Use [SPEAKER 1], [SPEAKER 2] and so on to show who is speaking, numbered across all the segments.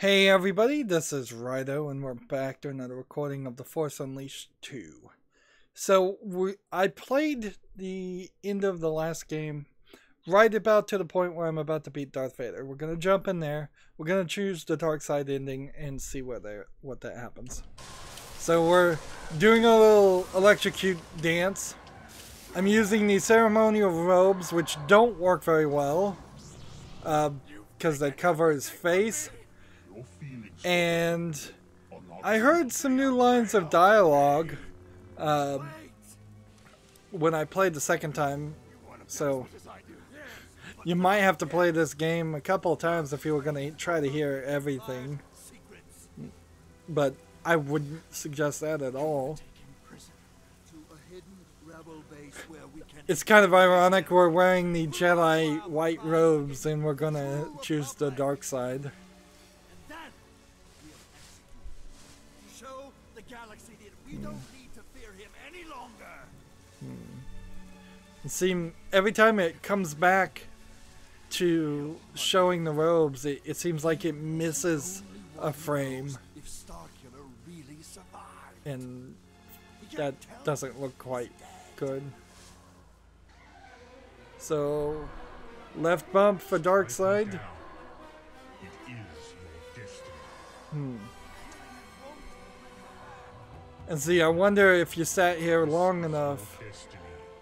[SPEAKER 1] Hey everybody, this is Rydo and we're back to another recording of The Force Unleashed 2. So I played the end of the last game right about to the point where I'm about to beat Darth Vader. We're going to jump in there, we're going to choose the dark side ending and see what that happens. So we're doing a little electrocute dance. I'm using the ceremonial robes, which don't work very well because they cover his face. And I heard some new lines of dialogue when I played the second time, so you might have to play this game a couple of times if you were going to try to hear everything, but I wouldn't suggest that at all. It's kind of ironic we're wearing the Jedi white robes and we're going to choose the dark side.
[SPEAKER 2] We don't need to fear him any longer.
[SPEAKER 1] See, every time it comes back to showing the robes, it seems like it misses a frame.
[SPEAKER 2] If Starkiller really survived.
[SPEAKER 1] And that doesn't look quite good. So, left bump for dark side. And see, I wonder if you sat here long enough,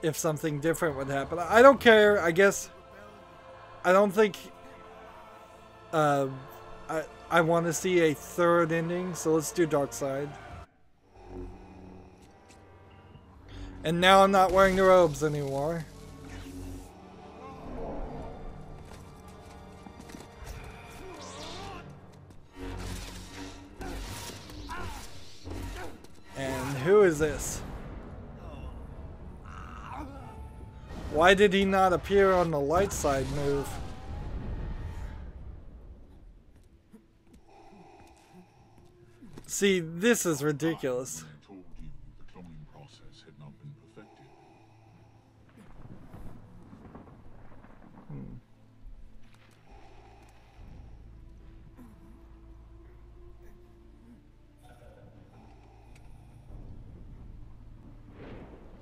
[SPEAKER 1] if something different would happen. I don't care, I guess. I don't think I want to see a third ending, so let's do dark side. And now I'm not wearing the robes anymore. And who is this? Why did he not appear on the light side move? See, this is ridiculous.
[SPEAKER 3] Told you the cloning process had not been perfected.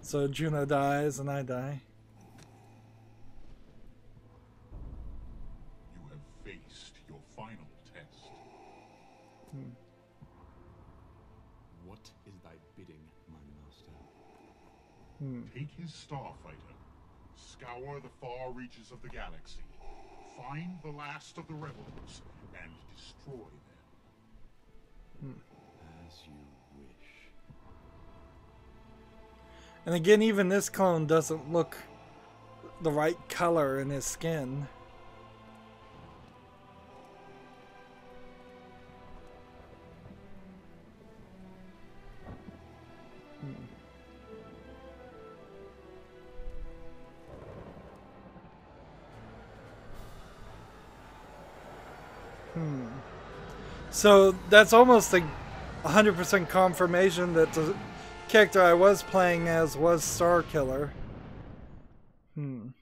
[SPEAKER 1] So Juno dies and I die.
[SPEAKER 3] You have faced your final test.
[SPEAKER 4] What is thy bidding, my master?
[SPEAKER 3] Take his starfighter, scour the far reaches of the galaxy, find the last of the rebels, and destroy them.
[SPEAKER 4] As you wish.
[SPEAKER 1] And again, even this clone doesn't look the right color in his skin. So that's almost a 100% confirmation that the character I was playing as was Starkiller. And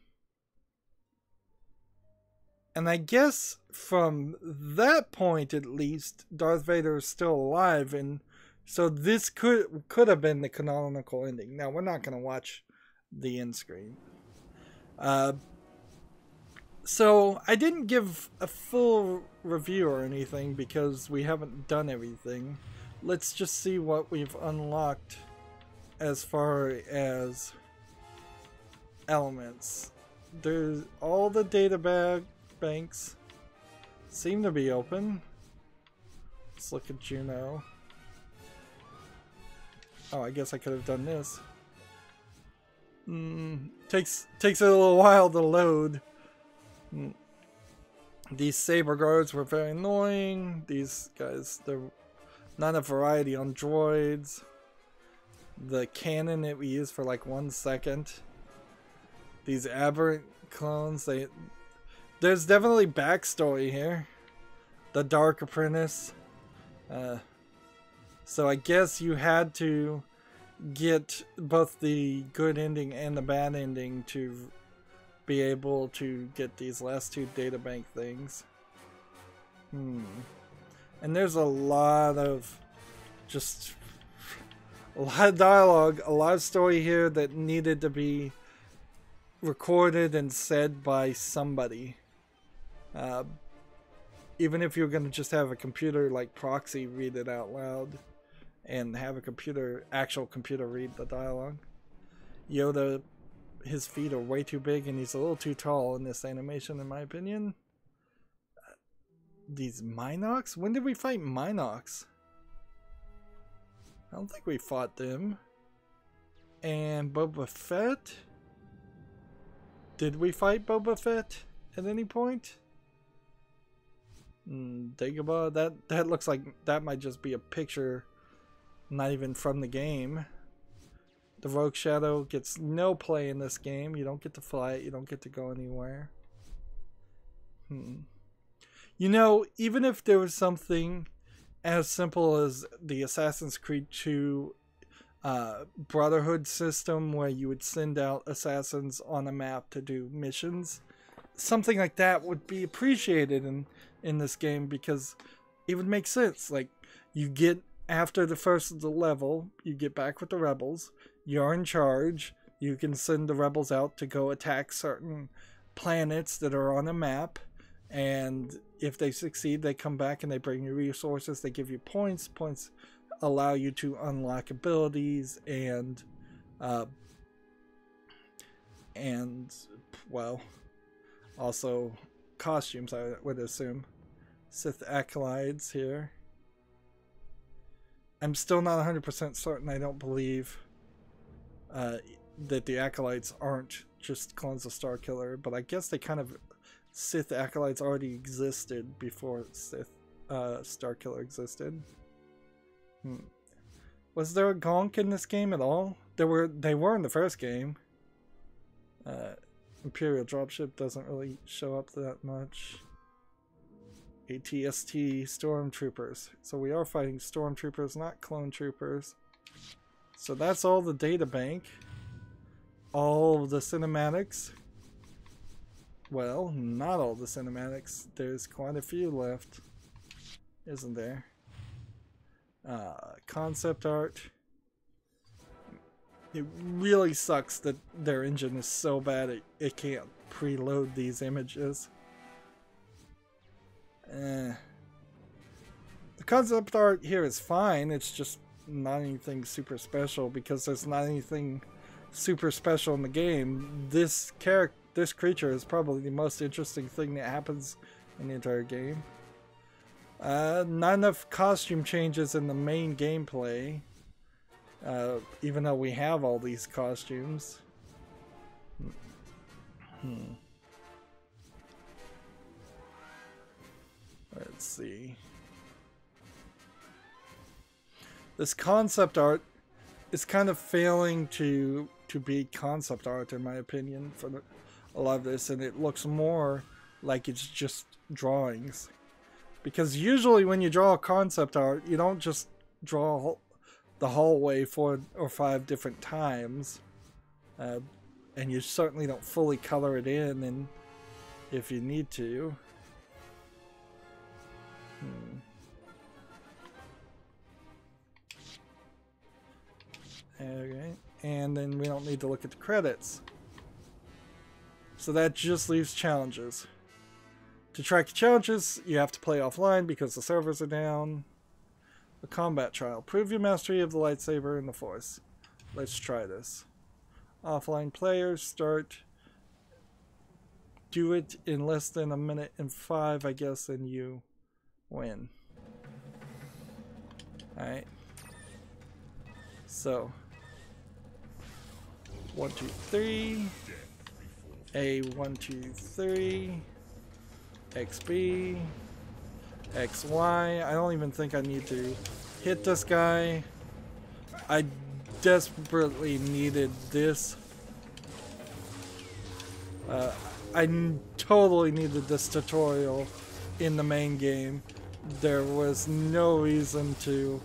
[SPEAKER 1] I guess from that point at least, Darth Vader is still alive, and so this could have been the canonical ending. Now we're not going to watch the end screen. So I didn't give a full review or anything because we haven't done everything. Let's just see what we've unlocked as far as elements. There's all the data banks seem to be open. Let's look at Juno. Oh, I guess I could have done this. Takes a little while to load. These saber guards were very annoying. These guys, they're not a variety on droids. The cannon that we use for like 1 second. These aberrant clones, there's definitely backstory here. The Dark Apprentice. So I guess you had to get both the good ending and the bad ending to be able to get these last two databank things. And there's a lot of dialogue, a lot of story here that needed to be recorded and said by somebody. Even if you're going to just have a computer like proxy read it out loud and have a actual computer read the dialogue. Yoda, his feet are way too big and he's a little too tall in this animation in my opinion. These Minox? When did we fight Minox? I don't think we fought them. And Boba Fett? Did we fight Boba Fett at any point? Dagobah? That looks like that might just be a picture, not even from the game. The Rogue Shadow gets no play in this game. You don't get to fly it. You don't get to go anywhere. You know, even if there was something as simple as the Assassin's Creed 2 Brotherhood system where you would send out assassins on a map to do missions, something like that would be appreciated in this game because it would make sense. Like, you get after the first of the level, you get back with the rebels, you're in charge, you can send the rebels out to go attack certain planets that are on a map, and if they succeed, they come back and they bring you resources, they give you points. Points allow you to unlock abilities and well, also costumes, I would assume. Sith acolytes here. I'm still not 100% certain. I don't believe that the acolytes aren't just clones of Starkiller, but I guess they kind of Sith acolytes already existed before Sith Starkiller existed. Was there a Gonk in this game at all? They were in the first game. Imperial dropship doesn't really show up that much. ATST stormtroopers. So we are fighting stormtroopers, not clone troopers. So that's all the data bank. All of the cinematics. Well, not all the cinematics. There's quite a few left, isn't there? Concept art. It really sucks that their engine is so bad it can't preload these images. The concept art here is fine, it's just not anything super special because there's not anything super special in the game. This creature is probably the most interesting thing that happens in the entire game. Not enough costume changes in the main gameplay, even though we have all these costumes. Let's see. This concept art is kind of failing to be concept art in my opinion for a lot of this, and it looks more like it's just drawings. Because usually when you draw a concept art, you don't just draw the hallway 4 or 5 different times. And you certainly don't fully color it in and if you need to. Okay, and then we don't need to look at the credits. So that just leaves challenges. To track the challenges, you have to play offline because the servers are down. A combat trial. Prove your mastery of the lightsaber and the Force. Let's try this. Offline players start. Do it in less than 1 minute and 5, I guess, and you win. Alright. So. 1, 2, 3. A 1, 2, 3. XB. XY. I don't even think I need to hit this guy. I desperately needed this. I totally needed this tutorial in the main game. There was no reason to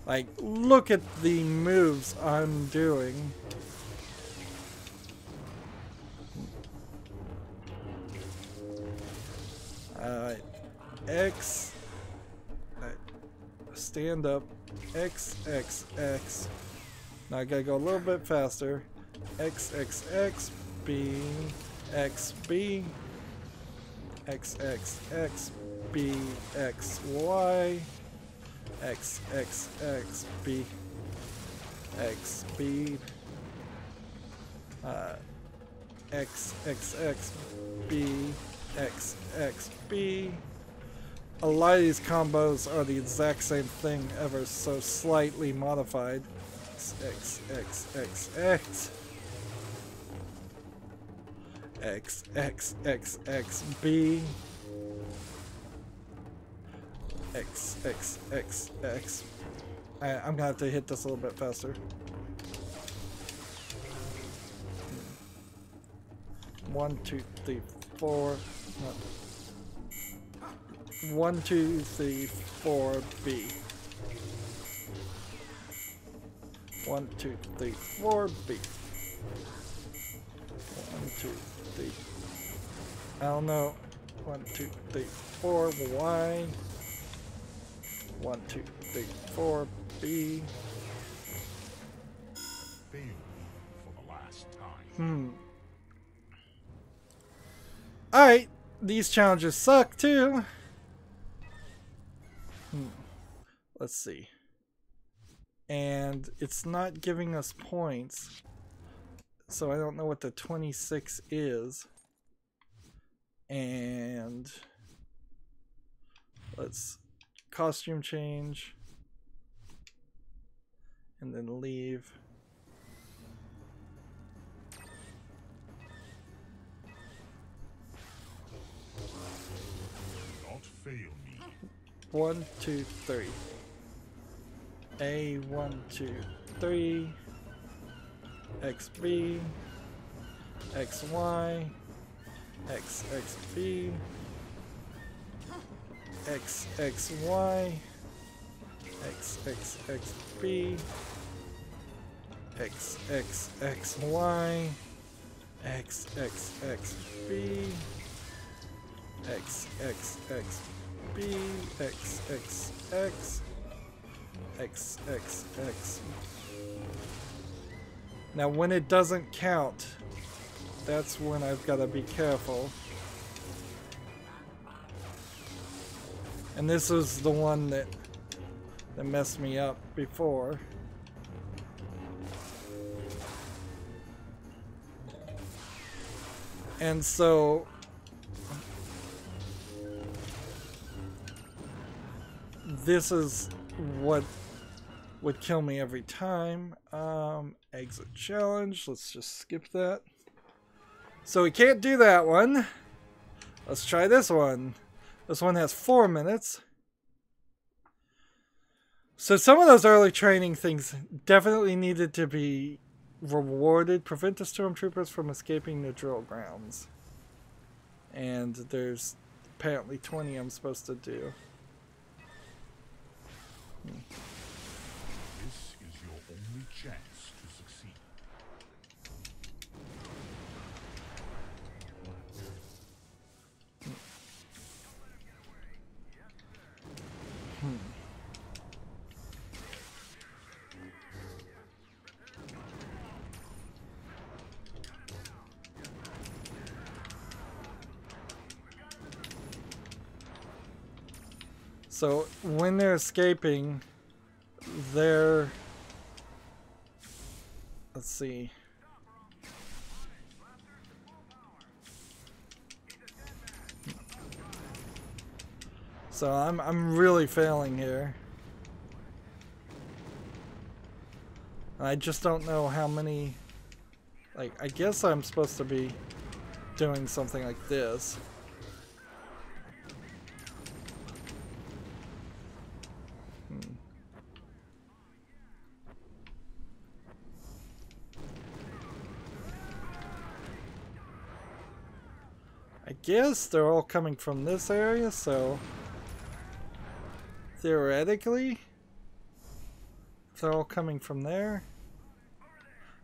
[SPEAKER 1] like look at the moves I'm doing. X. Stand up. X, X, X. Now I gotta go a little bit faster. X, X, X, B, X, B, X, X, X, B, X, Y, X, X, X, B, X, B, X, X, X, B, X, X, B. A lot of these combos are the exact same thing, ever so slightly modified. X, X, X, X, X. X, X, X, X, B. X, X, X, X. I'm gonna have to hit this a little bit faster. 1, 2, 3, 4. 1, 2, 3, 4, B. 1, 2, 3, 4, B. 1, 2, 3. I don't know. 1, 2, 3, 4, Y. 1, 2, 3, 4, B.
[SPEAKER 3] Failed for the last time.
[SPEAKER 1] Alright, these challenges suck too. Let's see. And it's not giving us points. So I don't know what the 26 is. And let's costume change. And then leave.
[SPEAKER 3] Not fail me.
[SPEAKER 1] 1, 2, 3. A 1, 2, 3. XB. XY. XXB. XXY. XXXB. XXXY. XXXB. XXXB. XXX. XXX. Now when it doesn't count, that's when I've got to be careful. And this is the one that messed me up before. And so this is what would kill me every time. Exit challenge. Let's just skip that. So we can't do that one. Let's try this one. This one has 4 minutes. So some of those early training things definitely needed to be rewarded. Prevent the stormtroopers from escaping the drill grounds. And there's apparently 20 I'm supposed to do.
[SPEAKER 3] This is your only chance to succeed.
[SPEAKER 1] So when they're escaping, they're, let's see. So I'm really failing here. I just don't know how many, like, I guess I'm supposed to be doing something like this. I guess they're all coming from this area, so theoretically, if they're all coming from there.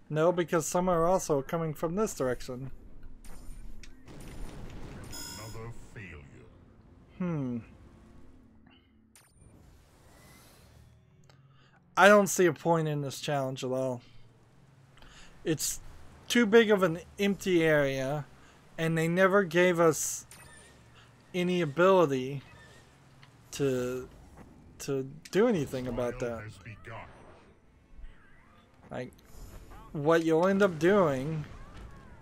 [SPEAKER 1] No, because some are also coming from this direction.
[SPEAKER 3] Another failure.
[SPEAKER 1] I don't see a point in this challenge at all. It's too big of an empty area, and they never gave us any ability to do anything about that. Like, what you'll end up doing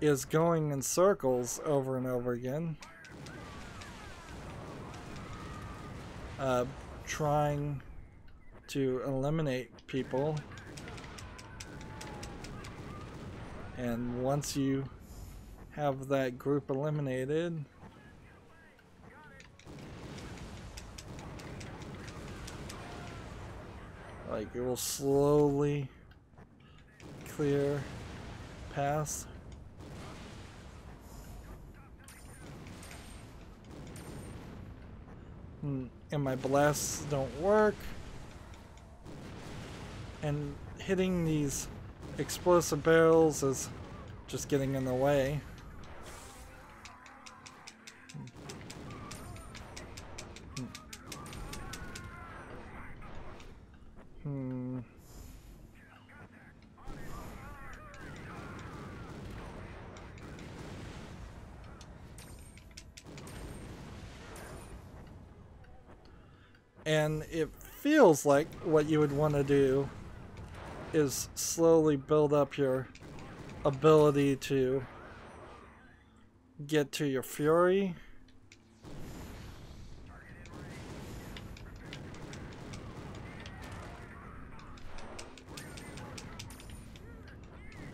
[SPEAKER 1] is going in circles over and over again, trying to eliminate people, and once you have that group eliminated, like, it will slowly clear paths. And my blasts don't work, and hitting these explosive barrels is just getting in the way. And it feels like what you would want to do is slowly build up your ability to get to your fury.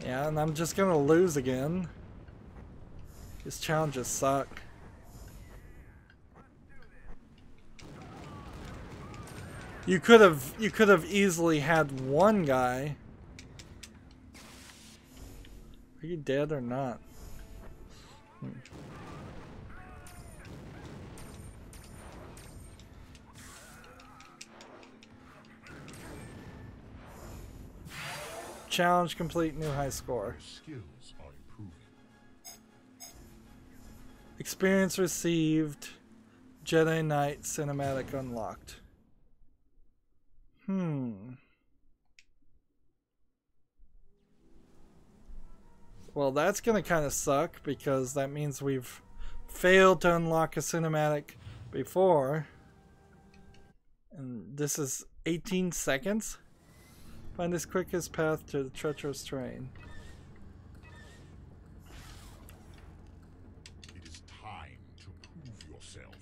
[SPEAKER 1] Yeah, and I'm just gonna lose again. These challenges suck. You could have easily had one guy. Are you dead or not? Challenge complete, new high score.
[SPEAKER 3] Skills are improving.
[SPEAKER 1] Experience received. Jedi Knight cinematic unlocked. Well, that's gonna kind of suck, because that means we've failed to unlock a cinematic before. And this is 18 seconds? Find this quickest path to the treacherous terrain.
[SPEAKER 3] It is time to prove yourself.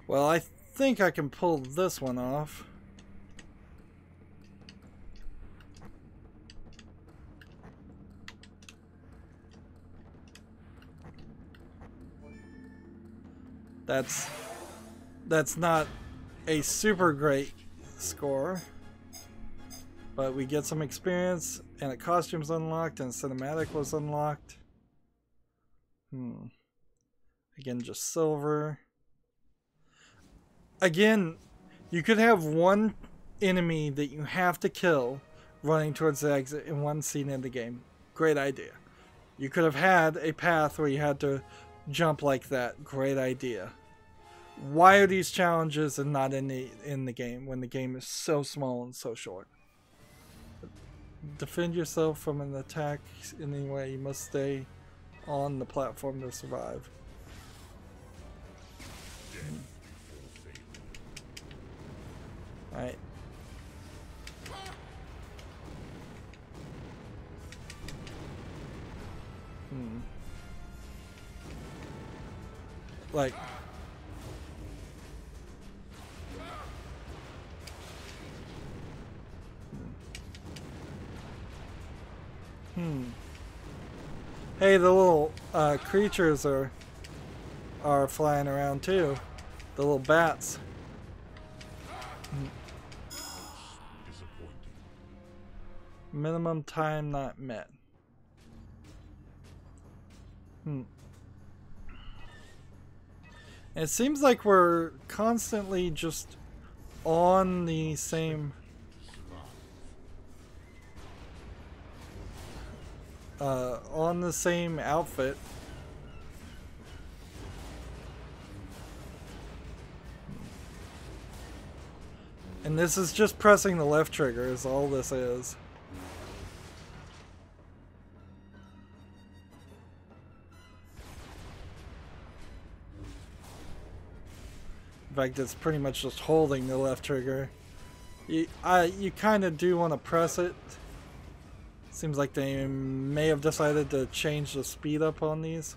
[SPEAKER 1] Well, I think I can pull this one off. That's not a super great score, but we get some experience, and a costume's unlocked, and a cinematic was unlocked. Again, just silver. Again, you could have one enemy that you have to kill running towards the exit in one scene in the game. Great idea. You could have had a path where you had to jump like that. Great idea. Why are these challenges and not in the game when the game is so small and so short? Defend yourself from an attack in any way. You must stay on the platform to survive. Alright. Like, hey, the little creatures are flying around too. The little bats. Minimum time not met. It seems like we're constantly just on the same outfit. And this is just pressing the left trigger is all this is. In fact, it's pretty much just holding the left trigger. You kind of do want to press it. Seems like they may have decided to change the speed up on these.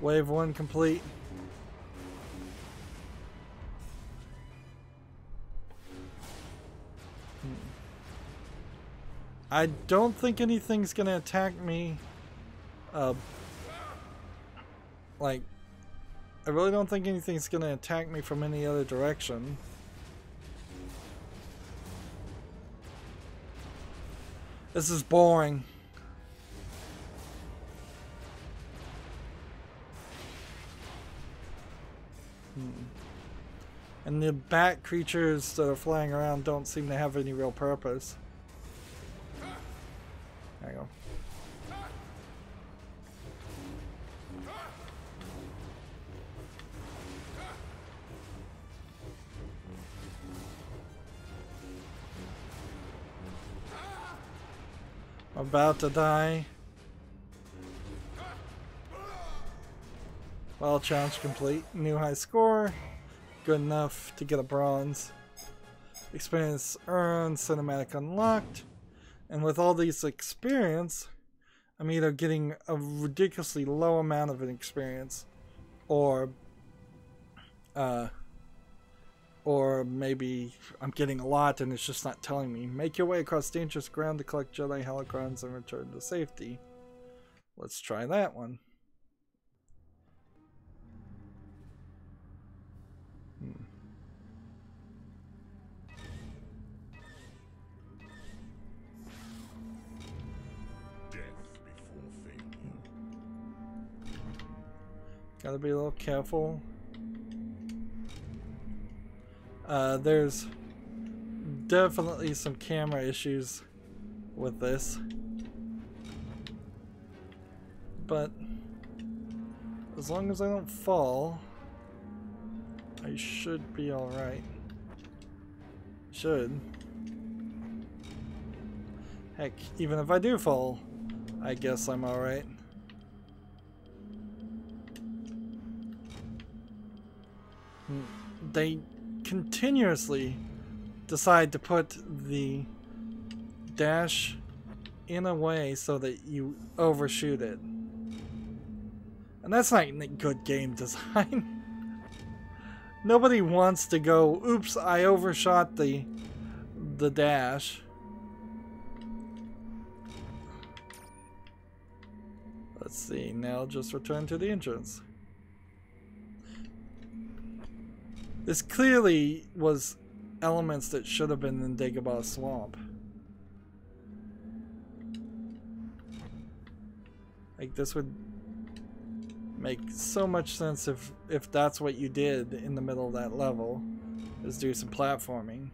[SPEAKER 1] Wave 1 complete. I don't think anything's gonna attack me. Like, I really don't think anything's gonna attack me from any other direction. This is boring. And the bat creatures that are flying around don't seem to have any real purpose. There you go. About to die. Well, challenge complete. New high score. Good enough to get a bronze. Experience earned. Cinematic unlocked. And with all these experience, I'm either getting a ridiculously low amount of an experience, or maybe I'm getting a lot and it's just not telling me. Make your way across dangerous ground to collect Jedi holocrons and return to safety. Let's try that one. Gotta be a little careful. There's definitely some camera issues with this, but as long as I don't fall, I should be alright. Should. Heck, even if I do fall, I guess I'm alright. They continuously decide to put the dash in a way so that you overshoot it. And that's not good game design. Nobody wants to go, oops, I overshot the dash. Let's see, now just return to the entrance. This clearly was elements that should have been in Dagobah Swamp. Like, this would make so much sense if that's what you did in the middle of that level, is do some platforming.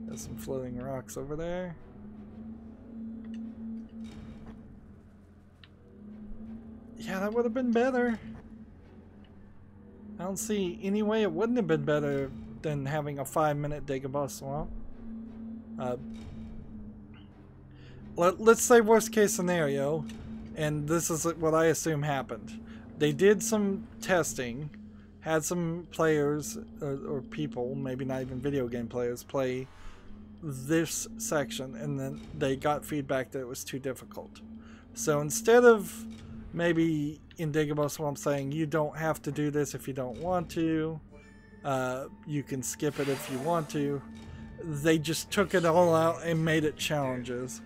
[SPEAKER 1] There's some floating rocks over there. Yeah, that would have been better. I don't see any way it wouldn't have been better than having a 5-minute Dagobah Swamp. Let's say worst case scenario, and this is what I assume happened. They did some testing, had some players or people, maybe not even video game players, play this section, and then they got feedback that it was too difficult. So instead of maybe in Dagobah Swamp saying you don't have to do this if you don't want to, you can skip it if you want to, they just took it all out and made it challenges.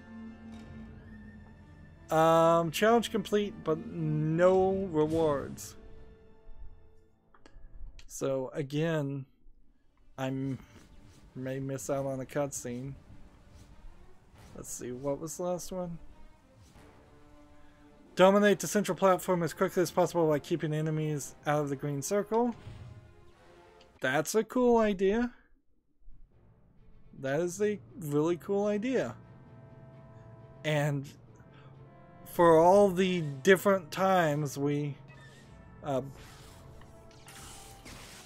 [SPEAKER 1] Challenge complete, but no rewards. So again, I may miss out on a cutscene. Let's see, what was the last one? Dominate the central platform as quickly as possible by keeping enemies out of the green circle. That's a cool idea. That is a really cool idea. And for all the different times we
[SPEAKER 3] This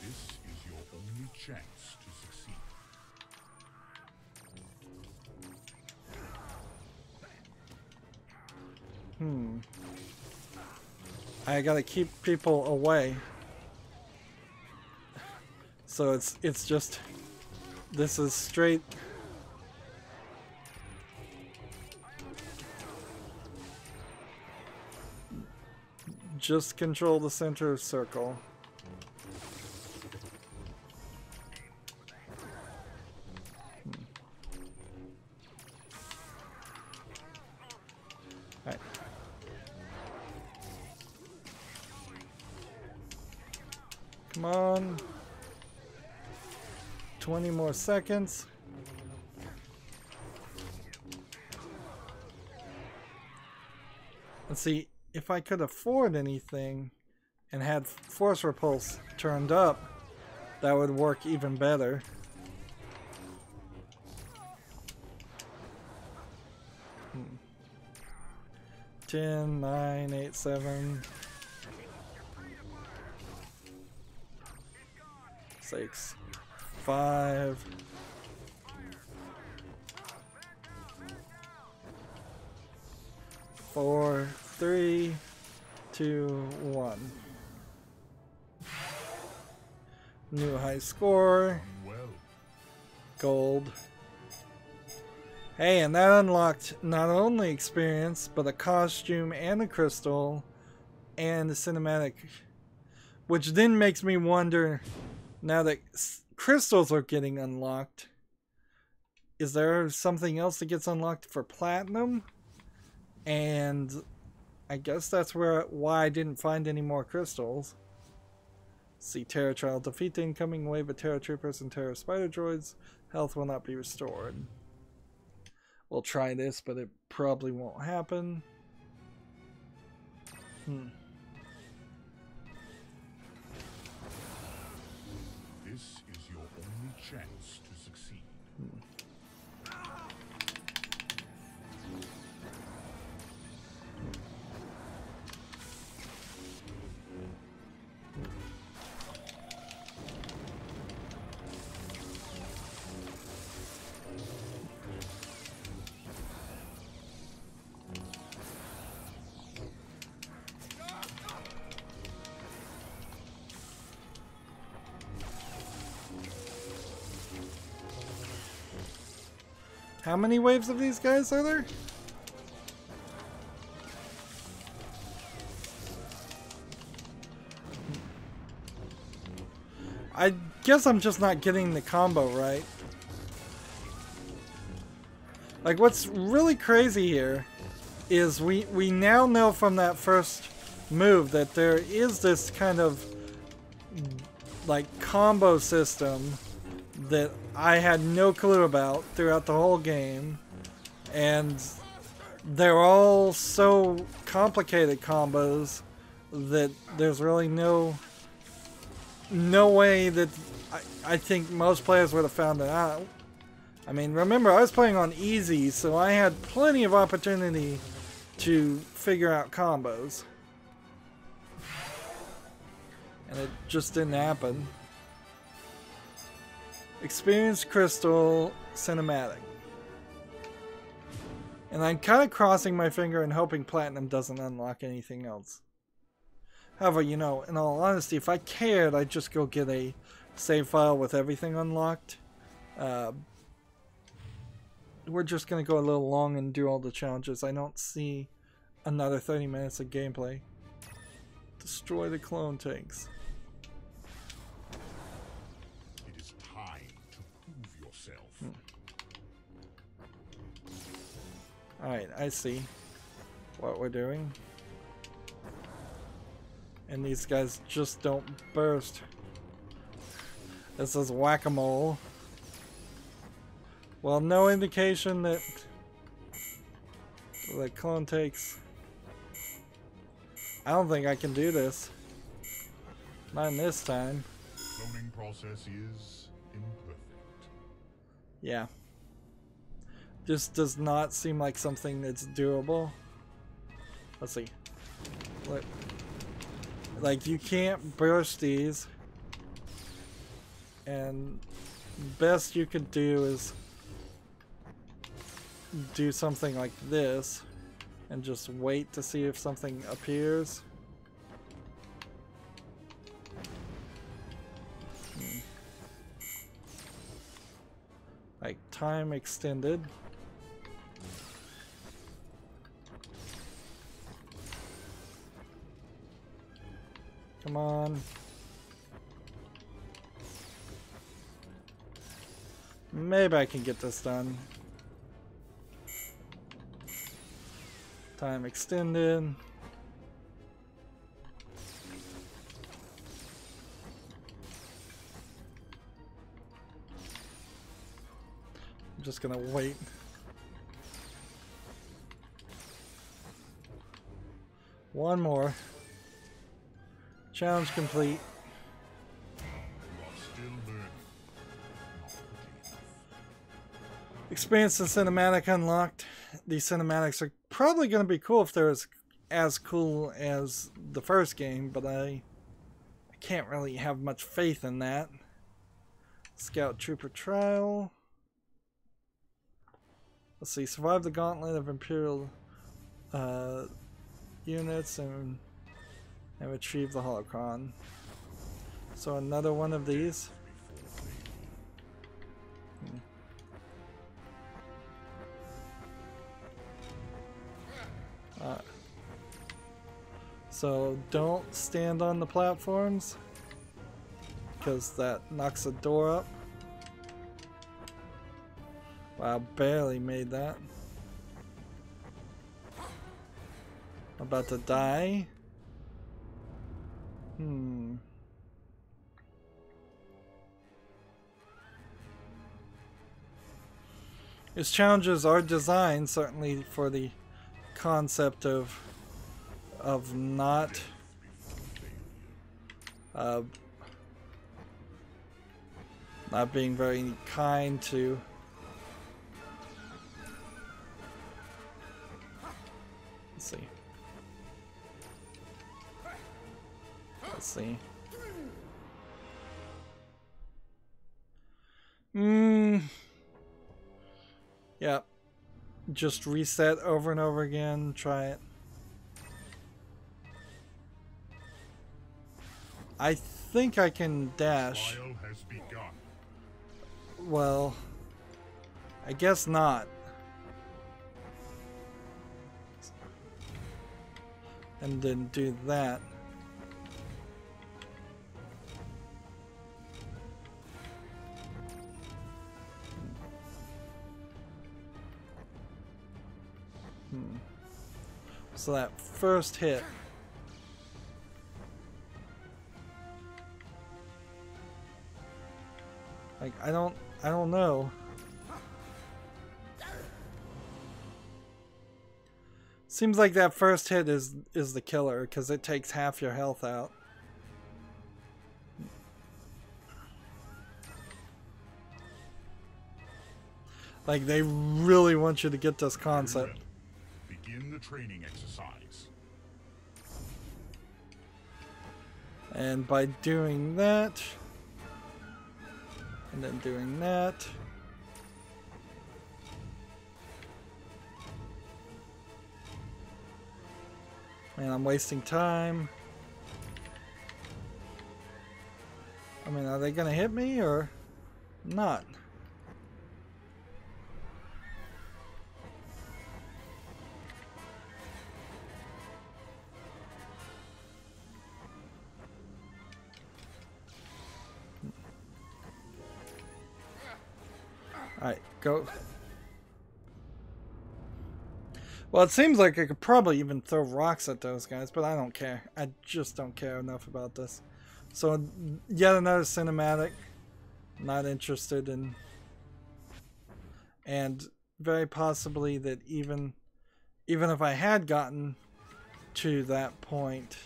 [SPEAKER 3] is your only chance to succeed.
[SPEAKER 1] I gotta keep people away. So it's just, this is straight. Just control the center circle. Alright. Come on. 20 more seconds. Let's see, if I could afford anything and had force repulse turned up, that would work even better. Hmm. 10, 9, 8, 7, 6, 5. 4, 3, 2, 1. New high score.
[SPEAKER 3] Well,
[SPEAKER 1] Gold. Hey, and that unlocked not only experience, but a costume and a crystal and a cinematic. Which then makes me wonder, now that crystals are getting unlocked, is there something else that gets unlocked for platinum? And I guess that's why I didn't find any more crystals. See, Terra Trial. Defeat the incoming wave of Terra Troopers and Terra Spider Droids. Health will not be restored. We'll try this, but it probably won't happen.
[SPEAKER 3] this is your only chance to succeed.
[SPEAKER 1] How many waves of these guys are there? I guess I'm just not getting the combo right. Like, what's really crazy here is we now know from that first move that there is this kind of like combo system that I had no clue about throughout the whole game, and they're all so complicated combos that there's really no way that I think most players would have found it out. I mean, remember, I was playing on easy, so I had plenty of opportunity to figure out combos, and it just didn't happen. Experience Crystal Cinematic. And I'm kind of crossing my finger and hoping Platinum doesn't unlock anything else. However, you know, in all honesty, if I cared, I'd just go get a save file with everything unlocked. We're just going to go a little long and do all the challenges. I don't see another 30 minutes of gameplay. Destroy the clone tanks. Alright, I see what we're doing. And these guys just don't burst. This is whack-a-mole. Well, no indication that the clone takes. I don't think I can do this. Not in this time.
[SPEAKER 3] The cloning process is imperfect.
[SPEAKER 1] Yeah. This does not seem like something that's doable. Let's see. Look. Like, you can't burst these. And best you could do is do something like this and just wait to see if something appears. Like time extended. Come on. Maybe I can get this done. Time extended. I'm just gonna wait. One more. Challenge complete. Experience the cinematic unlocked. These cinematics are probably going to be cool if they're as cool as the first game, but I can't really have much faith in that. Scout Trooper Trial. Let's see. Survive the gauntlet of Imperial units and retrieve the holocron. So another one of these. So don't stand on the platforms because that knocks the door up. Wow, barely made that. About to die. His challenges are designed certainly for the concept of not not being very kind to let's see. Yeah. Just reset over and over again, try it. I think I can dash. Well, I guess not. And then do that. So that first hit. Like I don't know. Seems like that first hit is the killer because it takes half your health out. Like they really want you to get this concept.
[SPEAKER 3] Begin the training exercise.
[SPEAKER 1] And by doing that, and then doing that, man, I'm wasting time. I mean, are they gonna hit me or not? Alright, go. Well, it seems like I could probably even throw rocks at those guys, but I don't care. I just don't care enough about this. So, yet another cinematic. Not interested in. And very possibly that even if I had gotten to that point.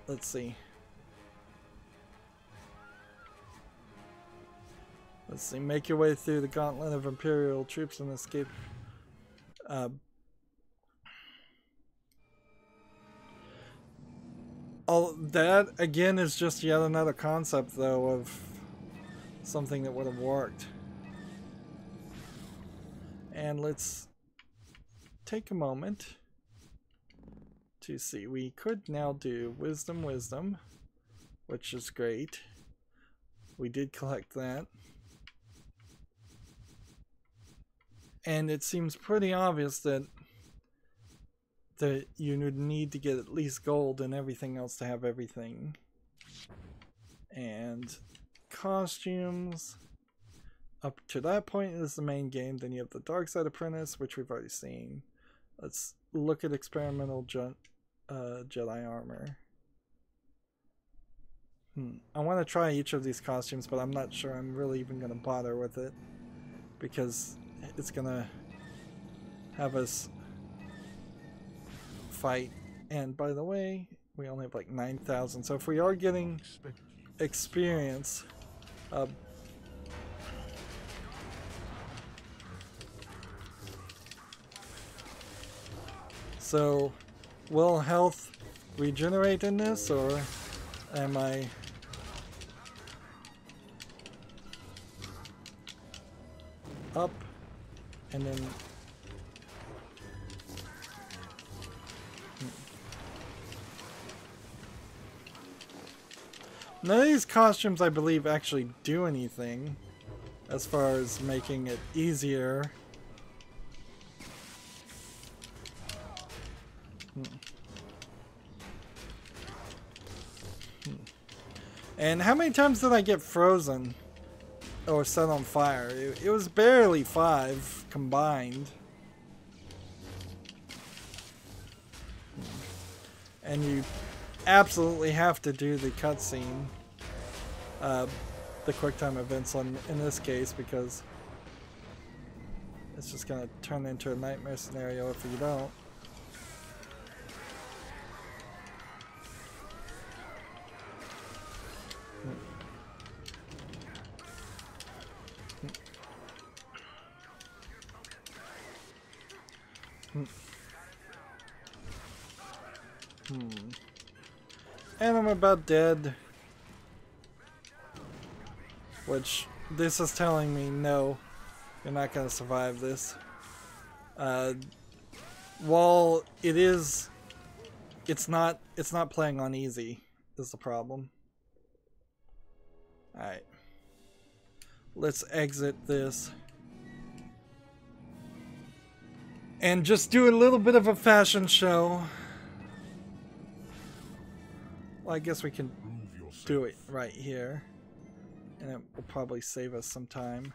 [SPEAKER 1] Let's see. Let's see, make your way through the gauntlet of Imperial troops and escape. All that again is just yet another concept, though, of something that would have worked. And let's take a moment to see. We could now do wisdom, which is great. We did collect that. And it seems pretty obvious that you would need to get at least gold and everything else to have everything. And costumes. Up to that point is the main game. Then you have the Dark Side Apprentice, which we've already seen. Let's look at experimental Jedi armor. I want to try each of these costumes, but I'm not sure I'm really even going to bother with it, because it's going to have us fight. And by the way, we only have like 9,000, so if we are getting experience, so will health regenerate in this, or am I... up and then none of these costumes, I believe, actually do anything as far as making it easier. And how many times did I get frozen or set on fire? It was barely 5 combined. And you absolutely have to do the cutscene, the QuickTime events in this case, because it's just gonna turn into a nightmare scenario if you don't. And I'm about dead. Which, this is telling me, no, you're not gonna survive this. While it is, it's not playing on easy, is the problem. Alright. Let's exit this. And just do a little bit of a fashion show. Well, I guess we can do it right here. And it will probably save us some time.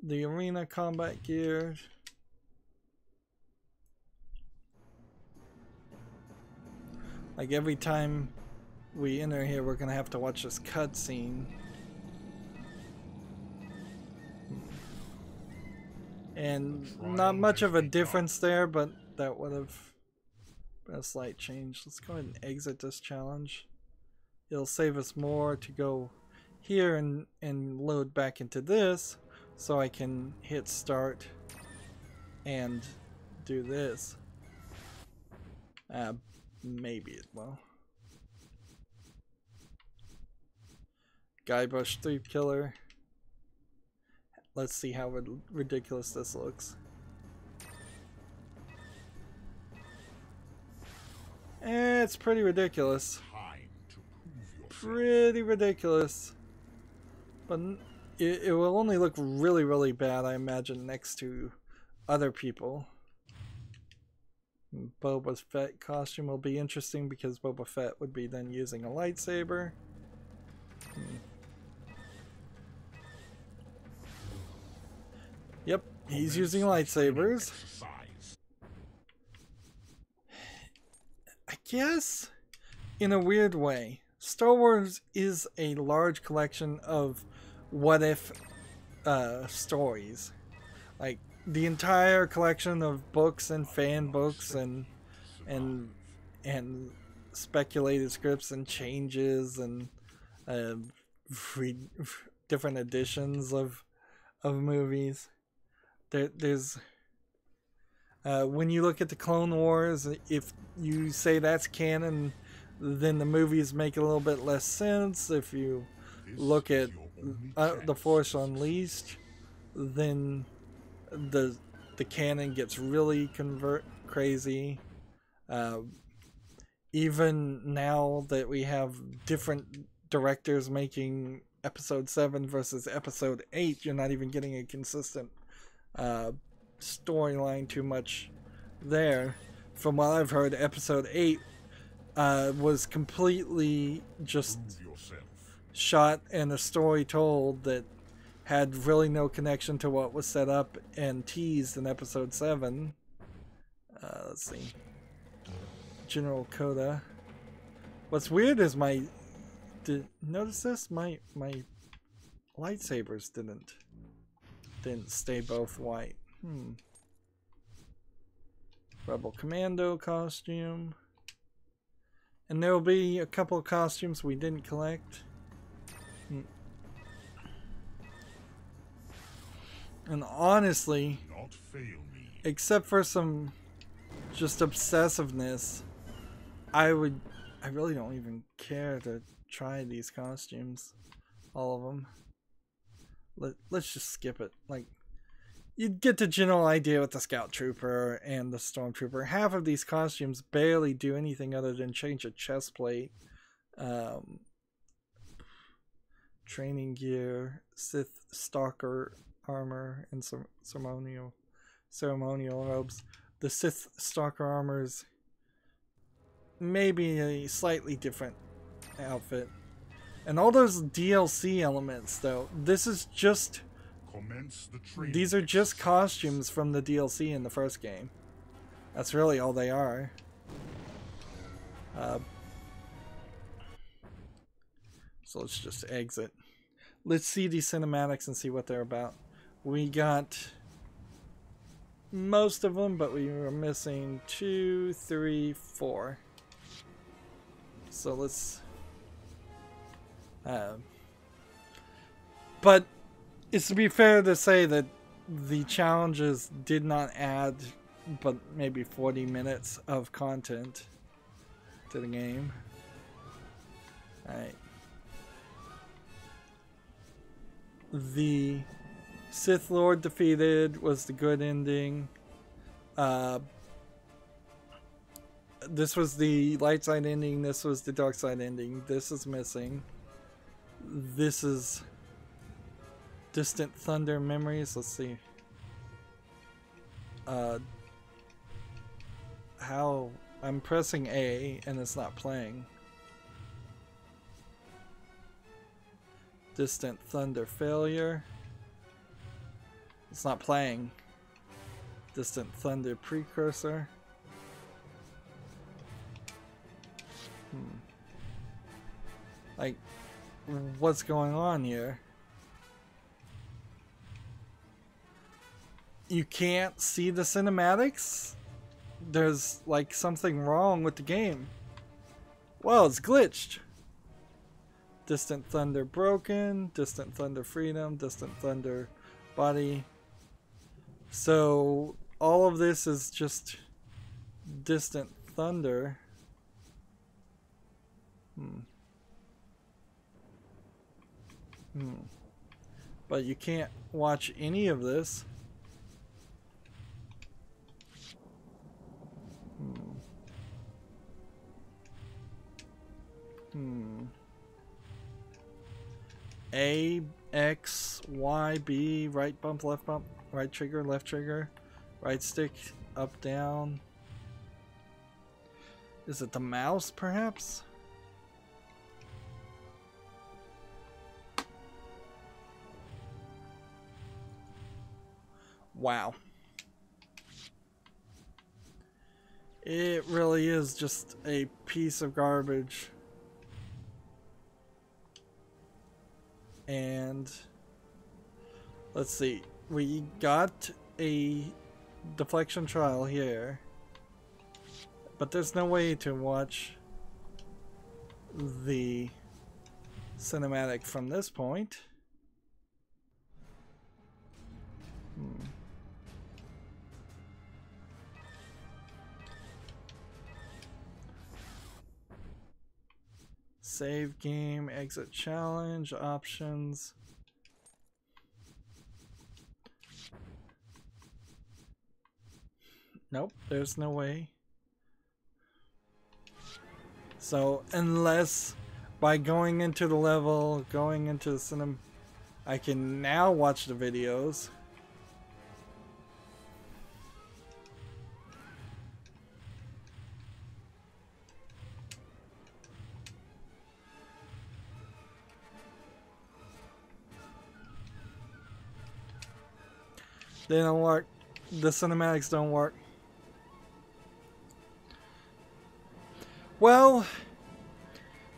[SPEAKER 1] The arena combat gear. Like every time we enter here, we're going to have to watch this cutscene. And not much of a difference there, but that would have been a slight change. Let's go ahead and exit this challenge. It'll save us more to go here and load back into this, so I can hit start and do this. Maybe it will. Guybrush Threep Killer. Let's see how ridiculous this looks. It's pretty ridiculous. Pretty ridiculous. But it will only look really, really bad, I imagine, next to other people. Boba Fett costume will be interesting because Boba Fett would be then using a lightsaber. Yep, he's using lightsabers. I guess, in a weird way, Star Wars is a large collection of what-if stories. Like, the entire collection of books and fan books and speculated scripts and changes and different editions of movies. There's When you look at the Clone Wars, if you say that's canon, then the movies make a little bit less sense. If you look at The Force Unleashed, then the canon gets really crazy. Even now that we have different directors making episode 7 versus episode 8, you're not even getting a consistent storyline too much there. From what I've heard, episode 8 was completely just shot and a story told that had really no connection to what was set up and teased in episode 7. Let's see. General Coda. What's weird is notice this? My lightsabers didn't stay both white. Rebel Commando costume. And there will be a couple of costumes we didn't collect. And honestly, except for some just obsessiveness, I really don't even care to try these costumes. All of them. Let's just skip it. Like, you get the general idea with the Scout Trooper and the Stormtrooper. Half of these costumes barely do anything other than change a chest plate. Training gear, Sith Stalker armor, and some ceremonial robes. The Sith Stalker armor is maybe a slightly different outfit. And all those DLC elements, though, these are just costumes from the DLC in the first game. That's really all they are. So let's just exit. Let's see these cinematics and see what they're about. We got most of them, but we were missing 2, 3, 4. So let's... but it's to be fair to say that the challenges did not add but maybe 40 minutes of content to the game. Alright. The Sith Lord defeated was the good ending. This was the light side ending. This was the dark side ending. This is missing. This is Distant Thunder Memories. Let's see. How I'm pressing A and it's not playing. Distant Thunder Failure. It's not playing. Distant Thunder Precursor. Like, what's going on here? You can't see the cinematics? There's like something wrong with the game. Well, it's glitched. Distant Thunder Broken, Distant Thunder Freedom, Distant Thunder Body. So all of this is just Distant Thunder. But you can't watch any of this. A, X, Y, B, right bump, left bump, right trigger, left trigger, right stick, up, down. Is it the mouse, perhaps? Wow. It really is just a piece of garbage. And let's see. We got a deflection trial here, but there's no way to watch the cinematic from this point. Save game, exit challenge, options. Nope, there's no way. So, unless by going into the level, going into the cinema, I can now watch the videos. They don't work. The cinematics don't work. Well,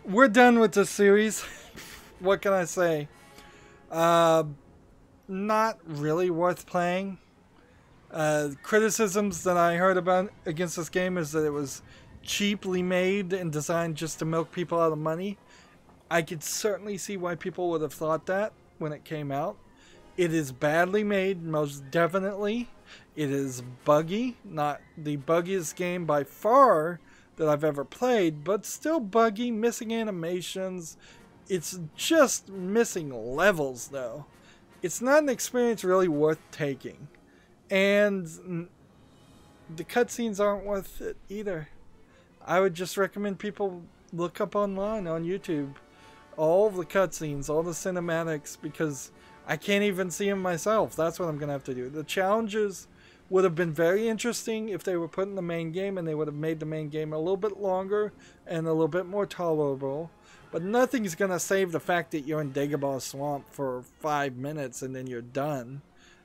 [SPEAKER 1] we're done with this series. What can I say? Not really worth playing. Criticisms that I heard about against this game is that it was cheaply made and designed just to milk people out of money. I could certainly see why people would have thought that when it came out. It is badly made, most definitely. It is buggy, not the buggiest game by far that I've ever played, but still buggy, missing animations. It's just missing levels, though. It's not an experience really worth taking. And the cutscenes aren't worth it either. I would just recommend people look up online on YouTube all of the cutscenes, all the cinematics, because I can't even see them myself. That's what I'm going to have to do. The challenges would have been very interesting if they were put in the main game, and they would have made the main game a little bit longer and a little bit more tolerable. But nothing's going to save the fact that you're in Dagobah Swamp for 5 minutes and then you're done,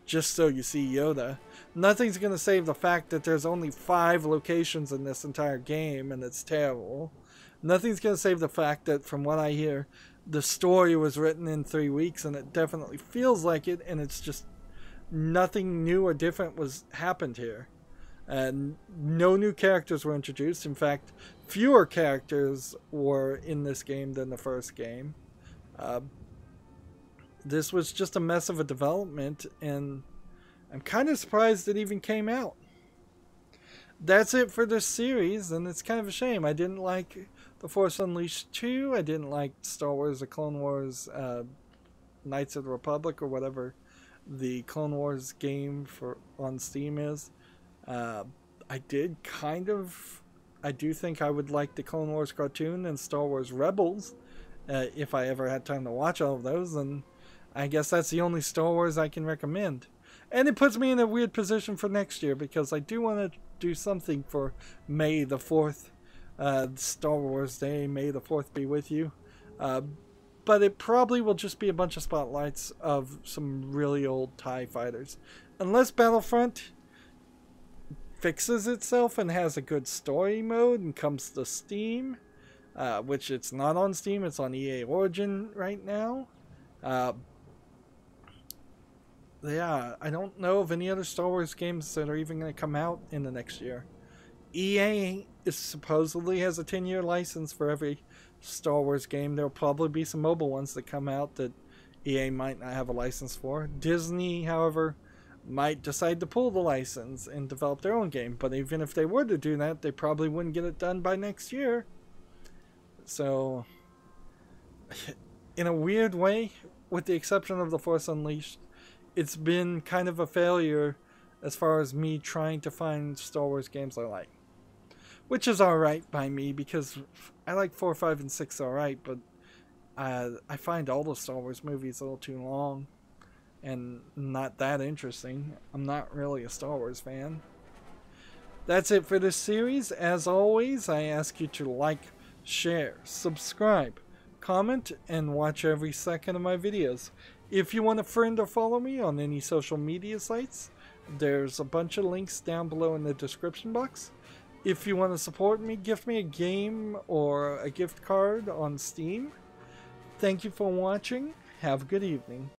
[SPEAKER 1] just so you see Yoda. Nothing's going to save the fact that there's only 5 locations in this entire game and it's terrible. Nothing's going to save the fact that, from what I hear, the story was written in 3 weeks, and it definitely feels like it, and it's just nothing new or different happened here. And no new characters were introduced. In fact, fewer characters were in this game than the first game. This was just a mess of a development, and I'm kind of surprised it even came out. That's it for this series, and it's kind of a shame. I didn't like The Force Unleashed 2. I didn't like Star Wars The Clone Wars Knights of the Republic, or whatever the Clone Wars game on Steam is. I do think I would like the Clone Wars cartoon and Star Wars Rebels if I ever had time to watch all of those, and I guess that's the only Star Wars I can recommend. And it puts me in a weird position for next year, because I do want to do something for May the 4th, Star Wars Day. May the 4th be with you. But it probably will just be a bunch of spotlights of some really old TIE fighters. Unless Battlefront fixes itself and has a good story mode and comes to Steam, which it's not on Steam, it's on EA Origin right now. Yeah, I don't know of any other Star Wars games that are even going to come out in the next year. EA supposedly has a 10-year license for every Star Wars game. There'll probably be some mobile ones that come out that EA might not have a license for. Disney, however, might decide to pull the license and develop their own game. But even if they were to do that, they probably wouldn't get it done by next year. So, in a weird way, with the exception of The Force Unleashed, it's been kind of a failure as far as me trying to find Star Wars games I like. Which is alright by me, because I like 4, 5, and 6 alright, but I find all the Star Wars movies a little too long and not that interesting. I'm not really a Star Wars fan. That's it for this series. As always, I ask you to like, share, subscribe, comment, and watch every second of my videos. If you want to friend or follow me on any social media sites, there's a bunch of links down below in the description box. If you want to support me, gift me a game or a gift card on Steam. Thank you for watching. Have a good evening.